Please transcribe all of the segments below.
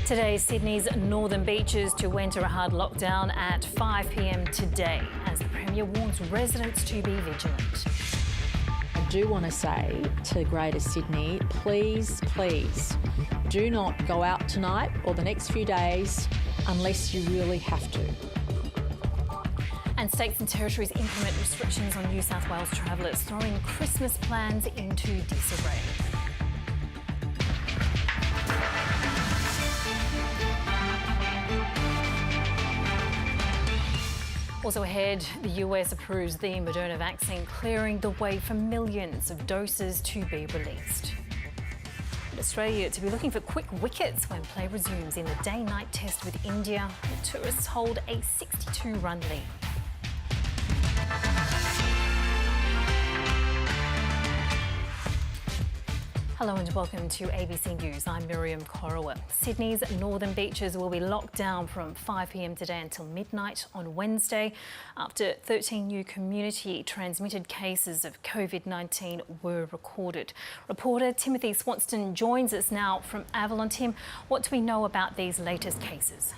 Today, Sydney's northern beaches to enter a hard lockdown at 5 p.m. today, as the Premier warns residents to be vigilant. I do want to say to Greater Sydney, please do not go out tonight or the next few days unless you really have to. And states and territories implement restrictions on New South Wales travellers, throwing Christmas plans into disarray. Also ahead, the US approves the Moderna vaccine, clearing the way for millions of doses to be released. In Australia, to be looking for quick wickets when play resumes in the day-night test with India. The tourists hold a 62-run lead. Hello and welcome to ABC News. I'm Miriam Corowa. Sydney's northern beaches will be locked down from 5 p.m. today until midnight on Wednesday after 13 new community transmitted cases of COVID-19 were recorded. Reporter Timothy Swanston joins us now from Avalon. Tim, what do we know about these latest cases?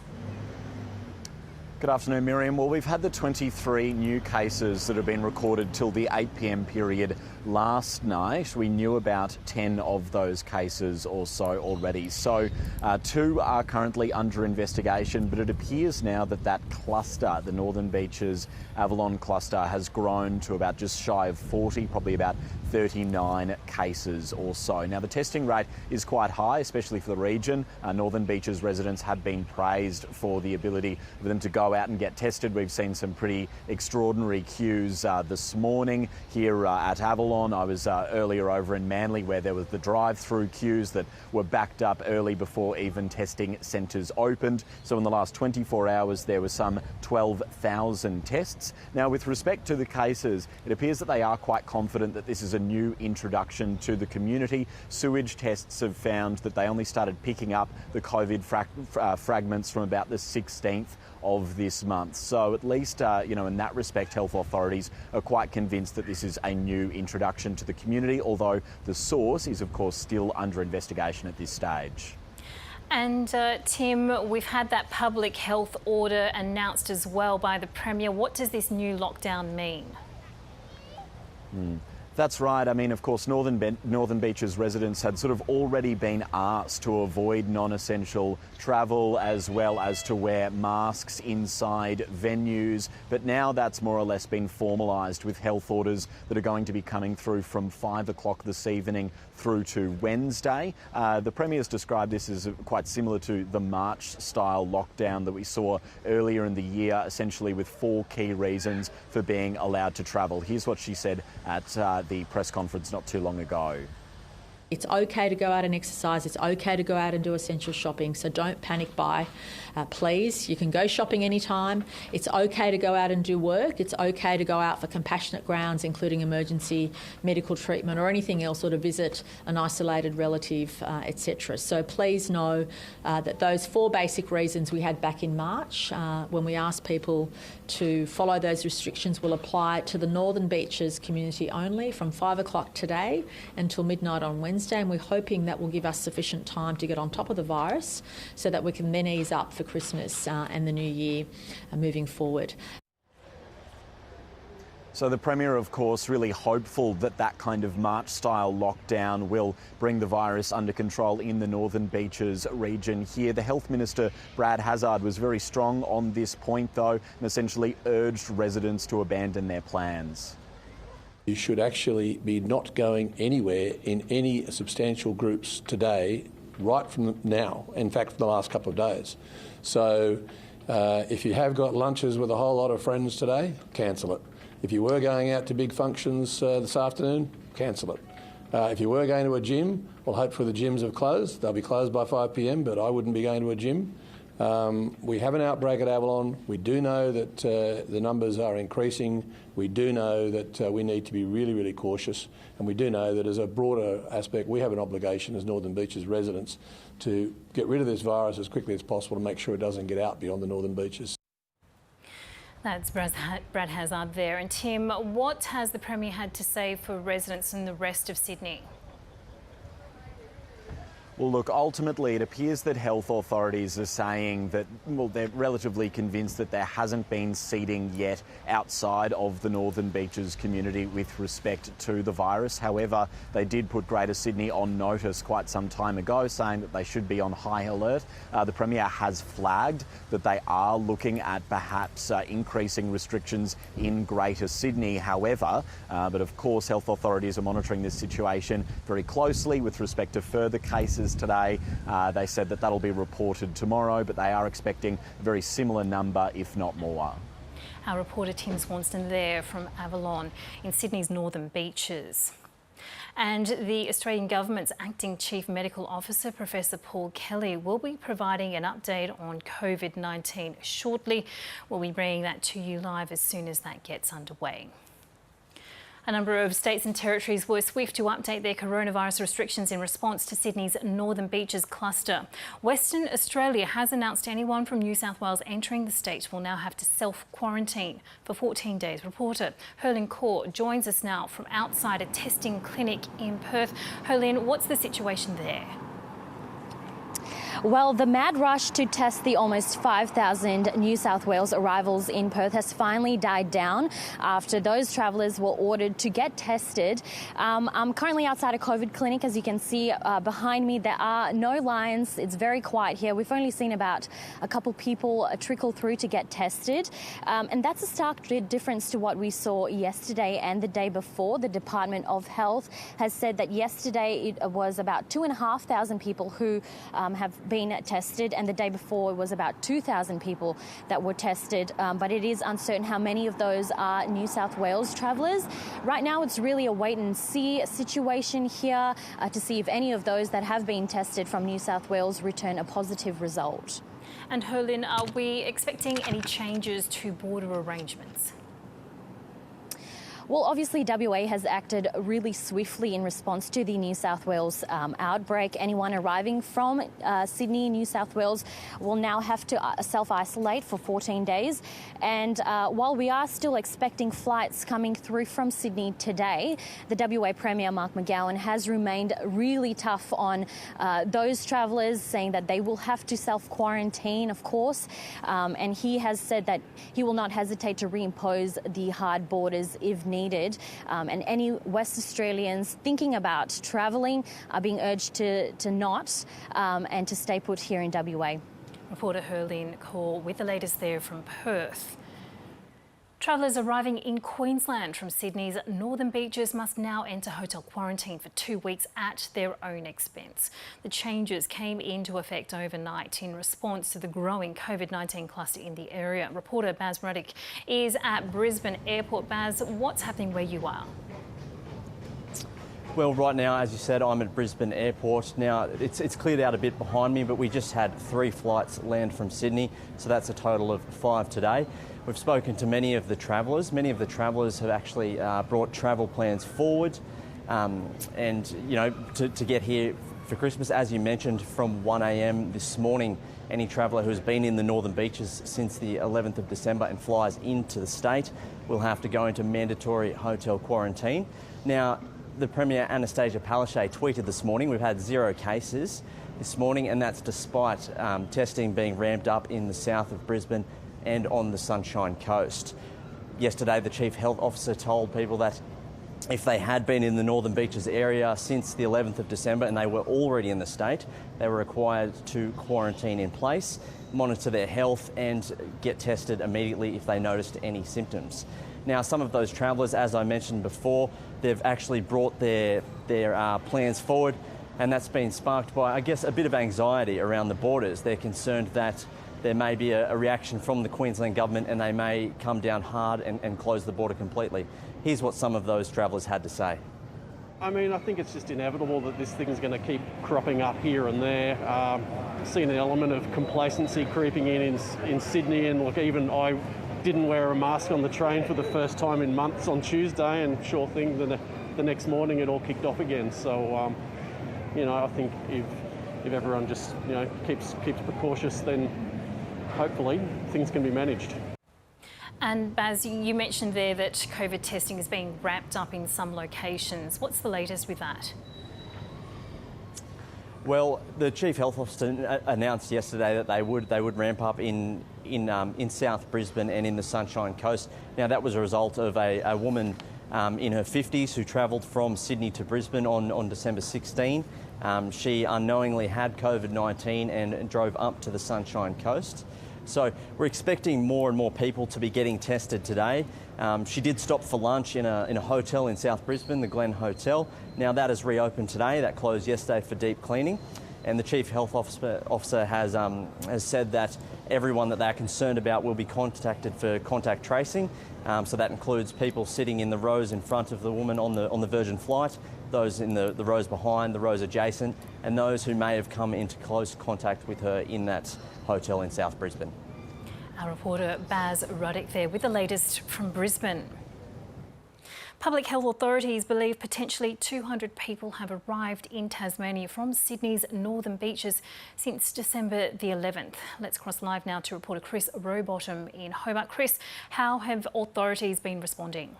Good afternoon, Miriam. Well, we've had the 23 new cases that have been recorded till the 8 p.m. period last night. We knew about 10 of those cases or so already. So 2 are currently under investigation, but it appears now that that cluster, the Northern Beaches Avalon cluster, has grown to about just shy of 40, probably about 39 cases or so. Now, the testing rate is quite high, especially for the region. Northern Beaches residents have been praised for the ability for them to go out and get tested. We've seen some pretty extraordinary queues this morning here at Avalon. I was earlier over in Manly, where there was the drive-through queues that were backed up early before even testing centres opened. So in the last 24 hours, there were some 12,000 tests. Now, with respect to the cases, it appears that they are quite confident that this is a new introduction to the community. Sewage tests have found that they only started picking up the COVID fragments from about the 16th of this month. So at least, in that respect, health authorities are quite convinced that this is a new introduction to the community, although the source is, of course, still under investigation at this stage. And Tim, we've had that public health order announced as well by the Premier. What does this new lockdown mean? That's right. I mean, of course, Northern Beaches residents had sort of already been asked to avoid non-essential travel as well as to wear masks inside venues. But now that's more or less been formalised with health orders that are going to be coming through from 5 o'clock this evening through to Wednesday. The Premier's described this as quite similar to the March-style lockdown that we saw earlier in the year, essentially with 4 key reasons for being allowed to travel. Here's what she said at the press conference not too long ago. It's okay to go out and exercise. It's okay to go out and do essential shopping. So don't panic buy, please. You can go shopping anytime. It's okay to go out and do work. It's okay to go out for compassionate grounds, including emergency medical treatment or anything else, or to visit an isolated relative, etc. So please know that those 4 basic reasons we had back in March, when we asked people to follow those restrictions, will apply to the Northern Beaches community only from 5 o'clock today until midnight on Wednesday. And we're hoping that will give us sufficient time to get on top of the virus so that we can then ease up for Christmas and the new year moving forward. So the Premier, of course, really hopeful that that kind of March-style lockdown will bring the virus under control in the Northern Beaches region here. The Health Minister, Brad Hazzard, was very strong on this point, though, and essentially urged residents to abandon their plans. You should actually be not going anywhere in any substantial groups today, right from now, in fact, for the last couple of days. So if you have got lunches with a whole lot of friends today, cancel it. If you were going out to big functions this afternoon, cancel it. If you were going to a gym, well, hopefully the gyms have closed. They'll be closed by 5 p.m, but I wouldn't be going to a gym. We have an outbreak at Avalon. We do know that the numbers are increasing. We do know that we need to be really, really cautious. And we do know that as a broader aspect, we have an obligation as Northern Beaches residents to get rid of this virus as quickly as possible to make sure it doesn't get out beyond the Northern Beaches. That's Brad Hazzard there. And Tim, what has the Premier had to say for residents in the rest of Sydney? Well, look, ultimately it appears that health authorities are saying that, well, they're relatively convinced that there hasn't been seeding yet outside of the Northern Beaches community with respect to the virus. However, they did put Greater Sydney on notice quite some time ago, saying that they should be on high alert. The Premier has flagged that they are looking at perhaps increasing restrictions in Greater Sydney. However, but of course, health authorities are monitoring this situation very closely with respect to further cases today. They said that that'll be reported tomorrow, but they are expecting a very similar number, if not more. Our reporter Tim Swanston there from Avalon in Sydney's Northern Beaches. And the Australian Government's Acting Chief Medical Officer, Professor Paul Kelly, will be providing an update on COVID-19 shortly. We'll be bringing that to you live as soon as that gets underway. A number of states and territories were swift to update their coronavirus restrictions in response to Sydney's Northern Beaches cluster. Western Australia has announced anyone from New South Wales entering the state will now have to self-quarantine for 14 days. Reporter Herlyn Kaur joins us now from outside a testing clinic in Perth. Herlyn, what's the situation there? Well, the mad rush to test the almost 5,000 New South Wales arrivals in Perth has finally died down after those travellers were ordered to get tested. I'm currently outside a COVID clinic. As you can see behind me, there are no lines. It's very quiet here. We've only seen about a couple people trickle through to get tested. And that's a stark difference to what we saw yesterday and the day before. The Department of Health has said that yesterday it was about 2,500 people who have been tested, and the day before it was about 2,000 people that were tested, but it is uncertain how many of those are New South Wales travellers. Right now it's really a wait and see situation here to see if any of those that have been tested from New South Wales return a positive result. And Herlyn, are we expecting any changes to border arrangements? Well, obviously, WA has acted really swiftly in response to the New South Wales outbreak. Anyone arriving from Sydney, New South Wales, will now have to self-isolate for 14 days. And while we are still expecting flights coming through from Sydney today, the WA Premier, Mark McGowan, has remained really tough on those travellers, saying that they will have to self-quarantine, of course. And he has said that he will not hesitate to reimpose the hard borders if needed. And any West Australians thinking about travelling are being urged to not and to stay put here in WA. Reporter Herlyn Kaur with the latest there from Perth. Travellers arriving in Queensland from Sydney's Northern Beaches must now enter hotel quarantine for 2 weeks at their own expense. The changes came into effect overnight in response to the growing COVID-19 cluster in the area. Reporter Baz Murdoch is at Brisbane Airport. Baz, what's happening where you are? Well, right now, as you said, I'm at Brisbane Airport. Now, it's cleared out a bit behind me, but we just had 3 flights land from Sydney, so that's a total of 5 today. We've spoken to many of the travellers. Many of the travellers have actually brought travel plans forward and, you know, to get here for Christmas. As you mentioned, from 1 a.m. this morning, any traveller who has been in the Northern Beaches since the 11th of December and flies into the state will have to go into mandatory hotel quarantine. Now, the Premier, Anastasia Palaszczuk, tweeted this morning, we've had 0 cases this morning, and that's despite testing being ramped up in the south of Brisbane and on the Sunshine Coast. Yesterday, the Chief Health Officer told people that if they had been in the Northern Beaches area since the 11th of December and they were already in the state, they were required to quarantine in place, monitor their health and get tested immediately if they noticed any symptoms. Now, some of those travellers, as I mentioned before, they've actually brought their plans forward, and that's been sparked by, I guess, a bit of anxiety around the borders. They're concerned that there may be a reaction from the Queensland government and they may come down hard and close the border completely. Here's what some of those travellers had to say. I mean, I think it's just inevitable that this thing's going to keep cropping up here and there. Seen an element of complacency creeping in Sydney, and look, even I didn't wear a mask on the train for the first time in months on Tuesday, and sure thing, the next morning it all kicked off again. So, you know, I think if everyone just, you know, keeps precautious, then hopefully things can be managed. And Baz, you mentioned there that COVID testing is being wrapped up in some locations. What's the latest with that? Well, the Chief Health Officer announced yesterday that they would ramp up in South Brisbane and in the Sunshine Coast. Now, that was a result of a woman in her 50s who travelled from Sydney to Brisbane on December 16. She unknowingly had COVID-19 and drove up to the Sunshine Coast. So we're expecting more and more people to be getting tested today. She did stop for lunch in a hotel in South Brisbane, the Glen Hotel. Now that has reopened today. That closed yesterday for deep cleaning. And the Chief Health Officer has said that everyone that they're concerned about will be contacted for contact tracing. So that includes people sitting in the rows in front of the woman on the Virgin flight, those in the rows behind, the rows adjacent, and those who may have come into close contact with her in that hotel in South Brisbane. Our reporter Baz Ruddick there with the latest from Brisbane. Public health authorities believe potentially 200 people have arrived in Tasmania from Sydney's northern beaches since December the 11th. Let's cross live now to reporter Chris Rowbottom in Hobart. Chris, how have authorities been responding?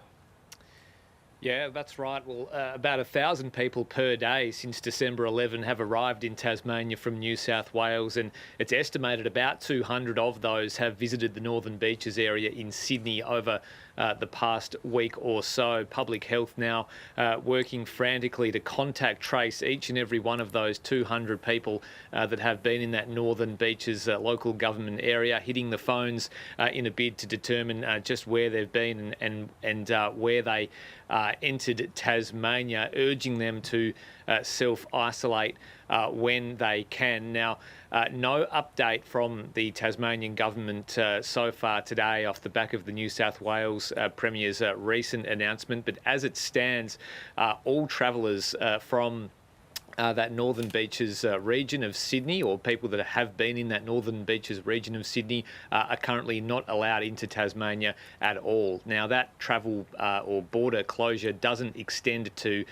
Yeah, that's right. Well, about 1,000 people per day since December 11 have arrived in Tasmania from New South Wales, and it's estimated about 200 of those have visited the Northern Beaches area in Sydney over the past week or so. Public Health now working frantically to contact trace each and every one of those 200 people that have been in that Northern Beaches local government area, hitting the phones in a bid to determine just where they've been and where they entered Tasmania, urging them to self-isolate when they can. Now, no update from the Tasmanian government so far today off the back of the New South Wales Premier's recent announcement, but as it stands, all travellers from that Northern Beaches region of Sydney, or people that have been in that Northern Beaches region of Sydney, are currently not allowed into Tasmania at all. Now, that travel or border closure doesn't extend to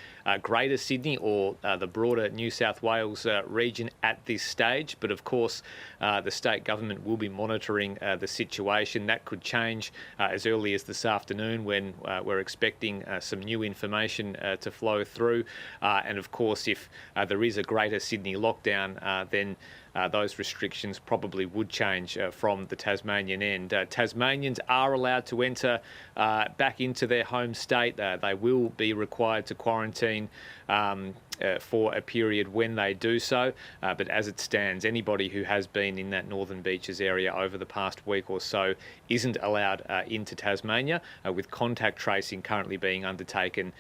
Greater Sydney or the broader New South Wales region at this stage, but of course the state government will be monitoring the situation. That could change as early as this afternoon, when we're expecting some new information to flow through, and of course if there is a Greater Sydney lockdown, then those restrictions probably would change from the Tasmanian end. Tasmanians are allowed to enter back into their home state. They will be required to quarantine for a period when they do so. But as it stands, anybody who has been in that Northern Beaches area over the past week or so isn't allowed into Tasmania, with contact tracing currently being undertaken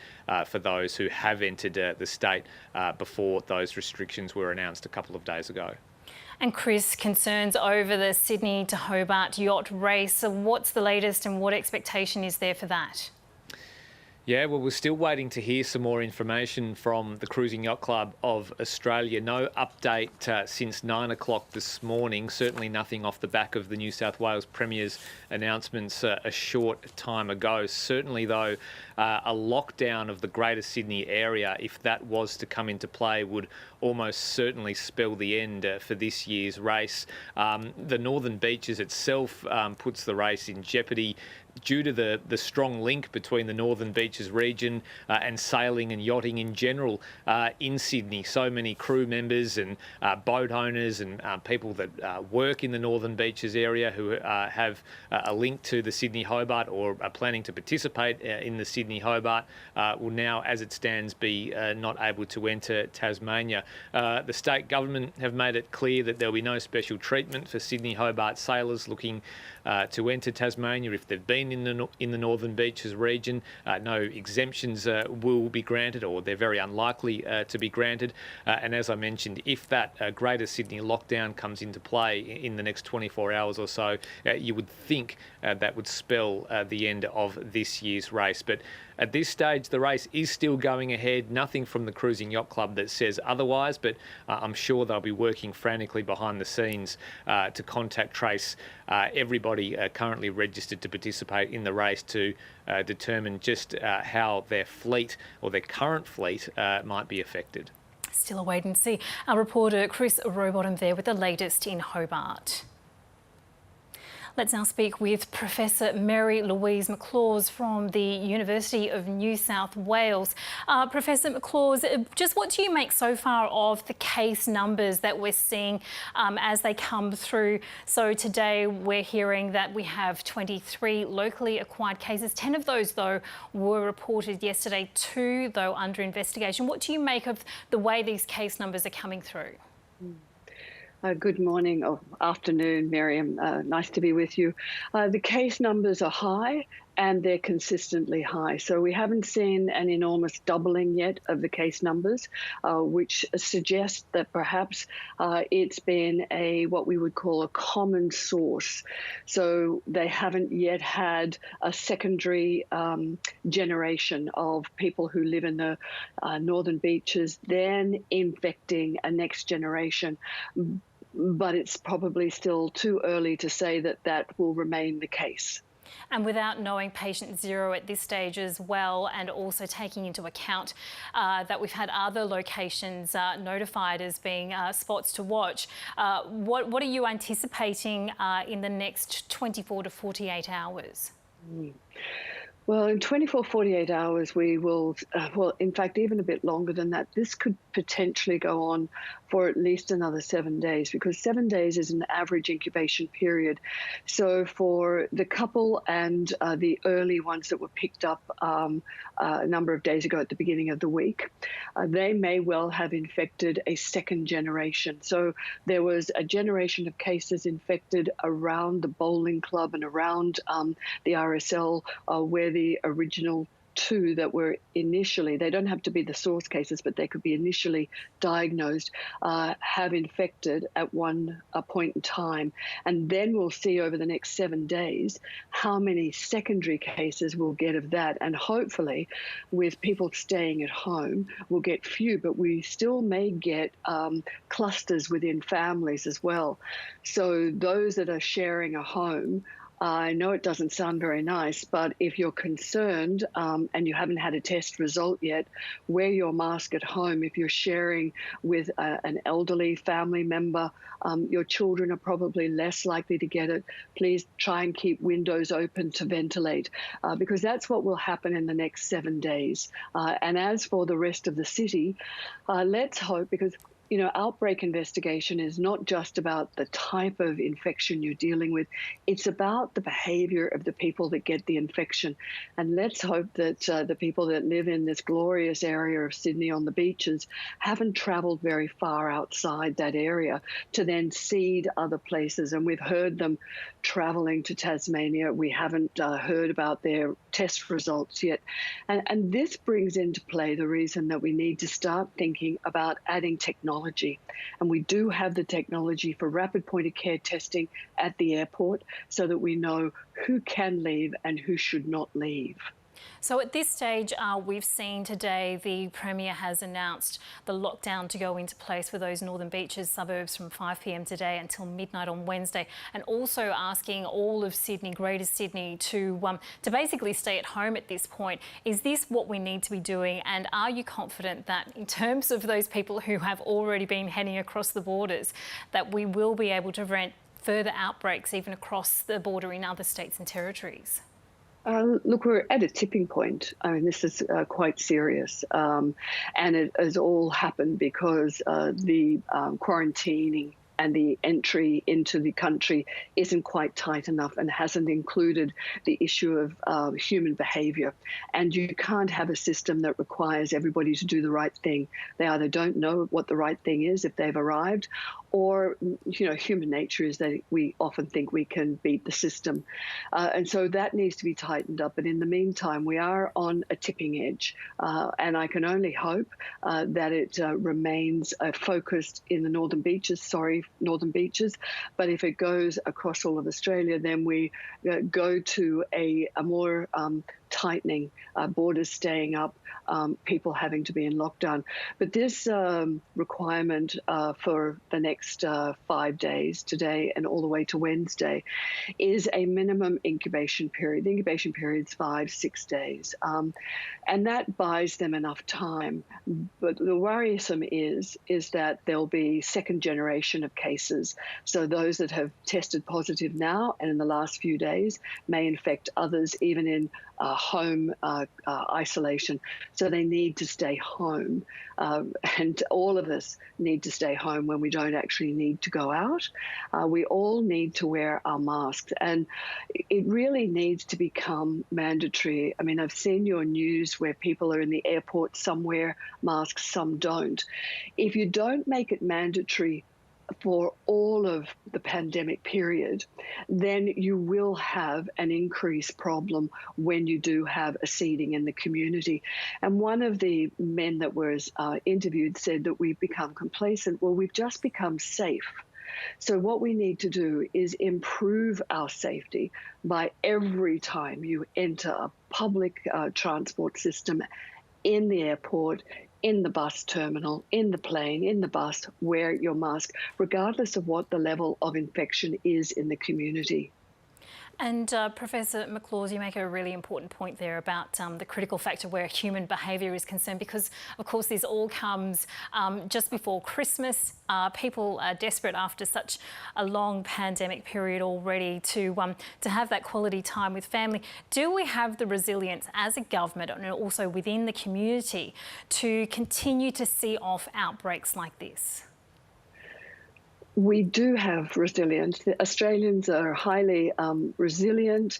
for those who have entered the state before those restrictions were announced a couple of days ago. And Chris, concerns over the Sydney to Hobart yacht race. What's the latest and what expectation is there for that? Yeah, well, we're still waiting to hear some more information from the Cruising Yacht Club of Australia. No update since 9 o'clock this morning. Certainly nothing off the back of the New South Wales Premier's announcements a short time ago. Certainly, though, a lockdown of the Greater Sydney area, if that was to come into play, would almost certainly spell the end for this year's race. The Northern Beaches itself puts the race in jeopardy due to the strong link between the Northern Beaches region and sailing and yachting in general in Sydney. So many crew members and boat owners and people that work in the Northern Beaches area who have a link to the Sydney Hobart or are planning to participate in the Sydney Hobart will now, as it stands, be not able to enter Tasmania. The state government have made it clear that there'll be no special treatment for Sydney Hobart sailors looking to enter Tasmania if they've been in the Northern Beaches region. No exemptions will be granted, or they're very unlikely to be granted. And as I mentioned, if that Greater Sydney lockdown comes into play in the next 24 hours or so, you would think that would spell the end of this year's race. But at this stage, the race is still going ahead. Nothing from the Cruising Yacht Club that says otherwise, but I'm sure they'll be working frantically behind the scenes to contact trace everybody currently registered to participate in the race to determine just how their fleet or their current fleet might be affected. Still a wait and see. Our reporter Chris Rowbottom there with the latest in Hobart. Let's now speak with Professor Mary Louise McLaws from the University of New South Wales. Professor McLaws, just what do you make so far of the case numbers that we're seeing as they come through? So today we're hearing that we have 23 locally acquired cases. 10 of those, though, were reported yesterday, 2, though, under investigation. What do you make of the way these case numbers are coming through? Good morning or afternoon, Miriam. Nice to be with you. The case numbers are high and they're consistently high. So we haven't seen an enormous doubling yet of the case numbers, which suggests that perhaps it's been what we would call a common source. So they haven't yet had a secondary generation of people who live in the northern beaches, then infecting a next generation. But it's probably still too early to say that that will remain the case. And without knowing patient zero at this stage as well, and also taking into account that we've had other locations notified as being spots to watch, what are you anticipating in the next 24 to 48 hours? Well, in 24, 48 hours, we will, in fact, even a bit longer than that, this could potentially go on for at least another 7 days, because 7 days is an average incubation period. So for the couple and the early ones that were picked up a number of days ago at the beginning of the week, they may well have infected a second generation. So there was a generation of cases infected around the bowling club and around the RSL where the original 2 that were initially, they don't have to be the source cases, but they could be initially diagnosed, have infected at one point in time. And then we'll see over the next 7 days how many secondary cases we'll get of that. And hopefully, with people staying at home, we'll get few, but we still may get clusters within families as well. So those that are sharing a home, I know it doesn't sound very nice, but if you're concerned and you haven't had a test result yet, wear your mask at home. If you're sharing with an elderly family member, your children are probably less likely to get it. Please try and keep windows open to ventilate, because that's what will happen in the next 7 days. And as for the rest of the city, let's hope, because outbreak investigation is not just about the type of infection you're dealing with. It's about the behaviour of the people that get the infection. And let's hope that the people that live in this glorious area of Sydney on the beaches haven't travelled very far outside that area to then seed other places. And we've heard them travelling to Tasmania. We haven't heard about their test results yet. And this brings into play the reason that we need to start thinking about adding technology. And we do have the technology for rapid point-of-care testing at the airport so that we know who can leave and who should not leave. So at this stage, we've seen today the Premier has announced the lockdown to go into place for those northern beaches suburbs from 5 p.m. today until midnight on Wednesday, and also asking all of Sydney, Greater Sydney, to basically stay at home at this point. Is this what we need to be doing? And are you confident that in terms of those people who have already been heading across the borders, that we will be able to prevent further outbreaks even across the border in other states and territories? Look, we're at a tipping point. I mean, this is quite serious. And it has all happened because the quarantining and the entry into the country isn't quite tight enough and hasn't included the issue of human behaviour. And you can't have a system that requires everybody to do the right thing. They either don't know what the right thing is if they've arrived, or, human nature is that we often think we can beat the system. And so that needs to be tightened up. But in the meantime, we are on a tipping edge. And I can only hope that it remains focused in the northern beaches, but if it goes across all of Australia, then we go to a more tightening, borders staying up, people having to be in lockdown. But this requirement for the next 5 days, today and all the way to Wednesday, is a minimum incubation period. The incubation period is 5-6 days. And that buys them enough time. But the worrisome is that there'll be second generation of cases. So those that have tested positive now and in the last few days may infect others, even in home isolation. So they need to stay home. And all of us need to stay home when we don't actually need to go out. We all need to wear our masks. And it really needs to become mandatory. I mean, I've seen your news where people are in the airport, some wear masks, some don't. If you don't make it mandatory for all of the pandemic period, then you will have an increased problem when you do have a seeding in the community. And one of the men that was interviewed said that we've become complacent. Well, we've just become safe. So what we need to do is improve our safety by every time you enter a public transport system, in the airport, in the bus terminal, in the plane, in the bus, wear your mask, regardless of what the level of infection is in the community. And Professor McLaws, you make a really important point there about the critical factor where human behaviour is concerned, because of course this all comes just before Christmas. People are desperate after such a long pandemic period already to have that quality time with family. Do we have the resilience as a government and also within the community to continue to see off outbreaks like this? We do have resilience. The Australians are highly resilient,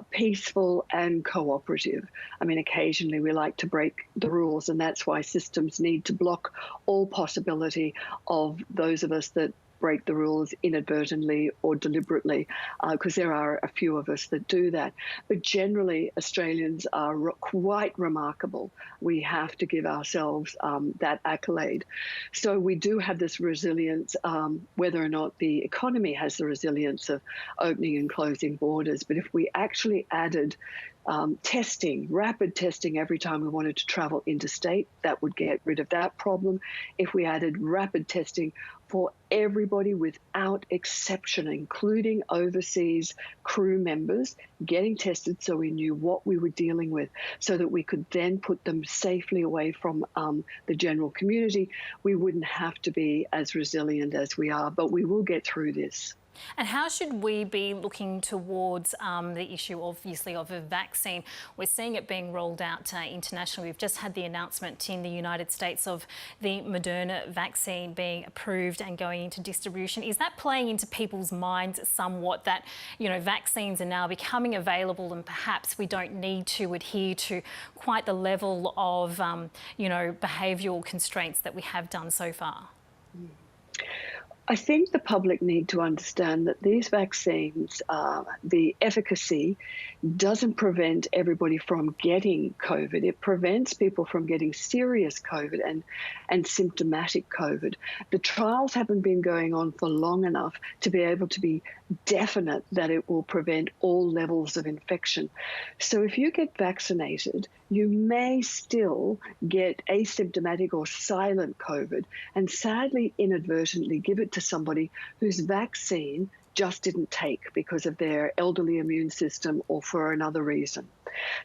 peaceful and cooperative. I mean, occasionally we like to break the rules, and that's why systems need to block all possibility of those of us that break the rules inadvertently or deliberately, because there are a few of us that do that. But generally, Australians are quite remarkable. We have to give ourselves that accolade. So we do have this resilience, whether or not the economy has the resilience of opening and closing borders. But if we actually added testing, rapid testing every time we wanted to travel interstate, that would get rid of that problem. If we added rapid testing for everybody without exception, including overseas crew members, getting tested so we knew what we were dealing with, so that we could then put them safely away from the general community, we wouldn't have to be as resilient as we are, but we will get through this. And how should we be looking towards the issue, obviously, of a vaccine? We're seeing it being rolled out internationally. We've just had the announcement in the United States of the Moderna vaccine being approved and going into distribution. Is that playing into people's minds somewhat that, you know, vaccines are now becoming available and perhaps we don't need to adhere to quite the level of, behavioural constraints that we have done so far? I think the public need to understand that these vaccines, the efficacy doesn't prevent everybody from getting COVID. It prevents people from getting serious COVID and symptomatic COVID. The trials haven't been going on for long enough to be able to be definite that it will prevent all levels of infection. So if you get vaccinated, you may still get asymptomatic or silent COVID and sadly inadvertently give it to somebody whose vaccine just didn't take because of their elderly immune system or for another reason.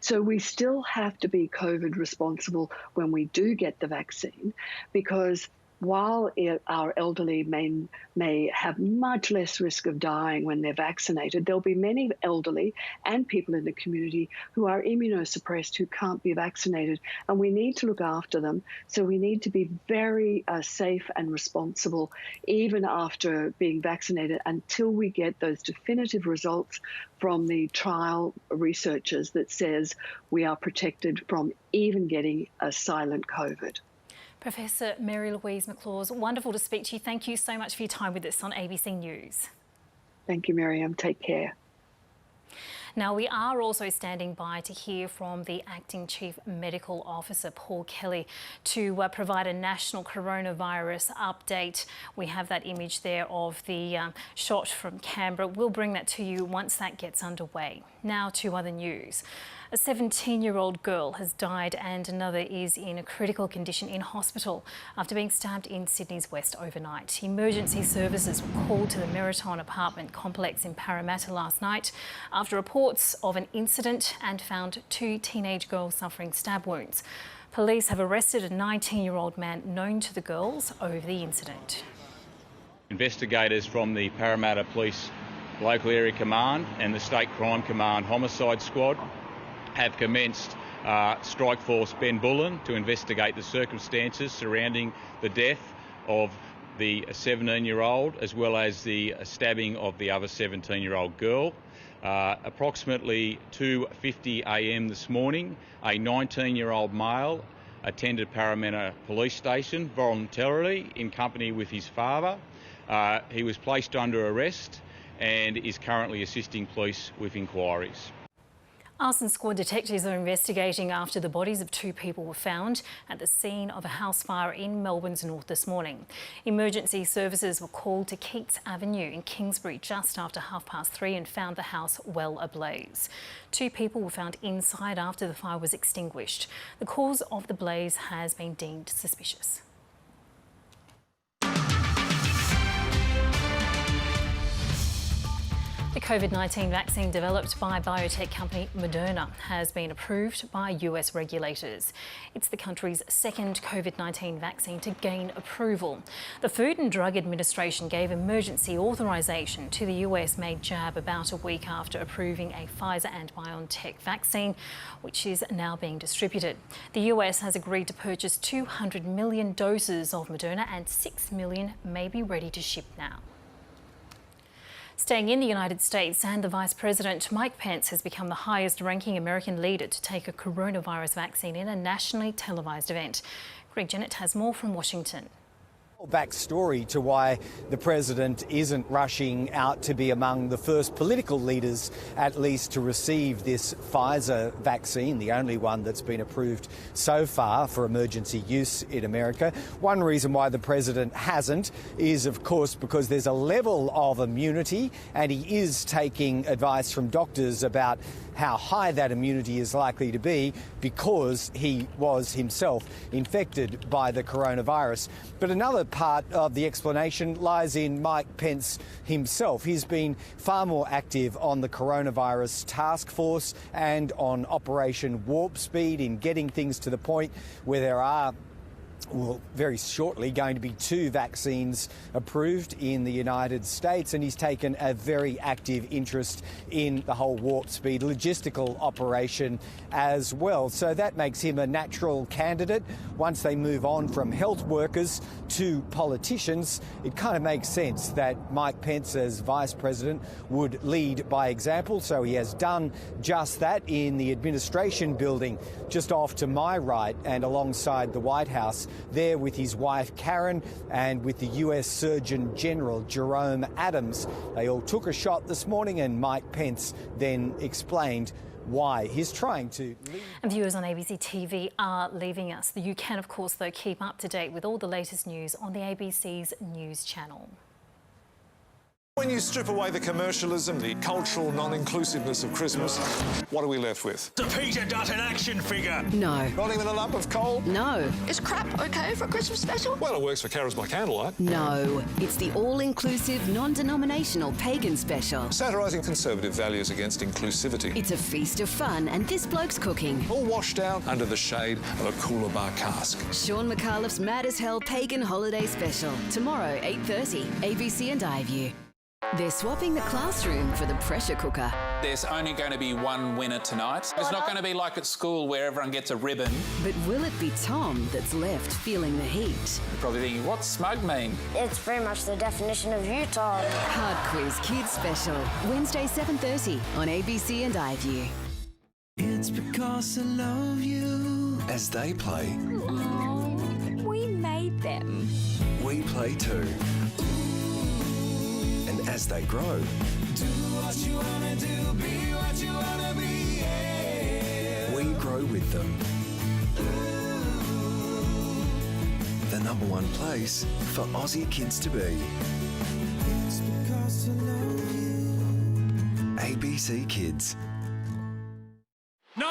So we still have to be COVID responsible when we do get the vaccine, because while our elderly may have much less risk of dying when they're vaccinated, there'll be many elderly and people in the community who are immunosuppressed who can't be vaccinated, and we need to look after them. So we need to be very safe and responsible even after being vaccinated until we get those definitive results from the trial researchers that says we are protected from even getting a silent COVID. Professor Mary Louise McLaws, wonderful to speak to you. Thank you so much for your time with us on ABC News. Thank you, Miriam. Take care. Now, we are also standing by to hear from the Acting Chief Medical Officer, Paul Kelly, to provide a national coronavirus update. We have that image there of the shot from Canberra. We'll bring that to you once that gets underway. Now to other news. A 17-year-old girl has died and another is in a critical condition in hospital after being stabbed in Sydney's west overnight. Emergency services were called to the Meriton apartment complex in Parramatta last night after reports of an incident and found 2 teenage girls suffering stab wounds. Police have arrested a 19-year-old man known to the girls over the incident. Investigators from the Parramatta Police Local Area Command and the State Crime Command Homicide Squad have commenced Strike Force Ben Bullen to investigate the circumstances surrounding the death of the 17-year-old as well as the stabbing of the other 17-year-old girl. Approximately 2:50 a.m. this morning, a 19-year-old male attended Parramatta Police Station voluntarily in company with his father. He was placed under arrest and is currently assisting police with inquiries. Arson squad detectives are investigating after the bodies of 2 people were found at the scene of a house fire in Melbourne's north this morning. Emergency services were called to Keats Avenue in Kingsbury just after 3:30 and found the house well ablaze. 2 people were found inside after the fire was extinguished. The cause of the blaze has been deemed suspicious. The COVID-19 vaccine developed by biotech company Moderna has been approved by US regulators. It's the country's second COVID-19 vaccine to gain approval. The Food and Drug Administration gave emergency authorization to the US-made jab about a week after approving a Pfizer and BioNTech vaccine, which is now being distributed. The US has agreed to purchase 200 million doses of Moderna and 6 million may be ready to ship now. Staying in the United States, and the Vice President Mike Pence has become the highest-ranking American leader to take a coronavirus vaccine in a nationally televised event. Greg Jennett has more from Washington. Backstory to why the president isn't rushing out to be among the first political leaders, at least, to receive this Pfizer vaccine, the only one that's been approved so far for emergency use in America. One reason why the president hasn't is, of course, because there's a level of immunity, and he is taking advice from doctors about how high that immunity is likely to be because he was himself infected by the coronavirus. But another part of the explanation lies in Mike Pence himself. He's been far more active on the coronavirus task force and on Operation Warp Speed in getting things to the point where there are, well, very shortly going to be 2 vaccines approved in the United States, and he's taken a very active interest in the whole Warp Speed logistical operation as well. So that makes him a natural candidate. Once they move on from health workers to politicians, it kind of makes sense that Mike Pence, as Vice President, would lead by example. So he has done just that in the administration building just off to my right and alongside the White House, there with his wife Karen and with the US Surgeon General Jerome Adams. They all took a shot this morning, and Mike Pence then explained why he's trying to leave. And viewers on ABC TV are leaving us. You can, of course, though, keep up to date with all the latest news on the ABC's News channel. When you strip away the commercialism, the cultural non-inclusiveness of Christmas, what are we left with? The Peter Dutton action figure. No. Not even a lump of coal? No. Is crap okay for a Christmas special? Well, it works for carols by candlelight. No. It's the all-inclusive, non-denominational pagan special. Satirising conservative values against inclusivity. It's a feast of fun and this bloke's cooking. All washed out under the shade of a cooler bar cask. Sean McAuliffe's Mad as Hell Pagan Holiday Special. Tomorrow, 8:30, ABC and iView. They're swapping the classroom for the pressure cooker. There's only going to be one winner tonight. It's not going to be like at school where everyone gets a ribbon. But will it be Tom that's left feeling the heat? You're probably thinking, what's smug mean? It's very much the definition of Utah. Hard Quiz Kids Special. Wednesday, 7:30 on ABC and iView. It's because I love you. As they play, we made them. We play too. An as they grow. Do what you wanna do, be what you wanna be, yeah. We grow with them. The #1 place for Aussie kids to be. It's because I love you. ABC Kids. 9,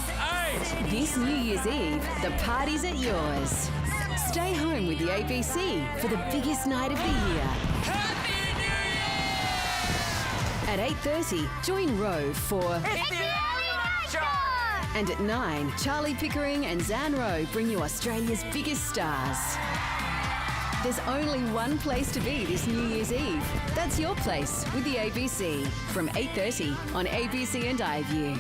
8. This New Year's Eve, the party's at yours. Stay home with the ABC for the biggest night of the year. At 8:30, join Roe for... It's the Early Night Show! And at 9, Charlie Pickering and Zan Rowe bring you Australia's biggest stars. There's only one place to be this New Year's Eve. That's your place with the ABC from 8:30 on ABC and iView.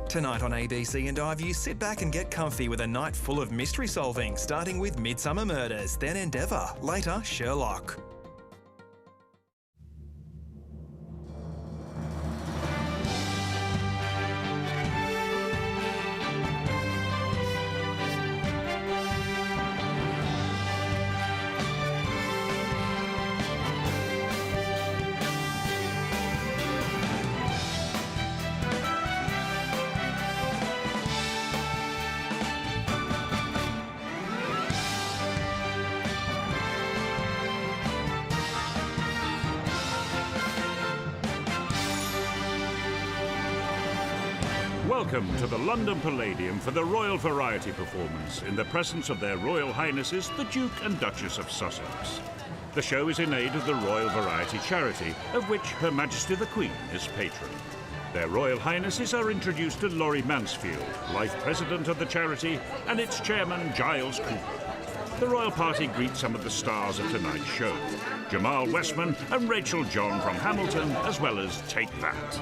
Tonight on ABC and iView, sit back and get comfy with a night full of mystery solving, starting with Midsummer Murders, then Endeavour, later Sherlock. Welcome to the London Palladium for the Royal Variety performance in the presence of their Royal Highnesses, the Duke and Duchess of Sussex. The show is in aid of the Royal Variety charity, of which Her Majesty the Queen is patron. Their Royal Highnesses are introduced to Laurie Mansfield, Life President of the charity, and its chairman, Giles Cooper. The royal party greets some of the stars of tonight's show, Jamal Westman and Rachel John from Hamilton, as well as Take That.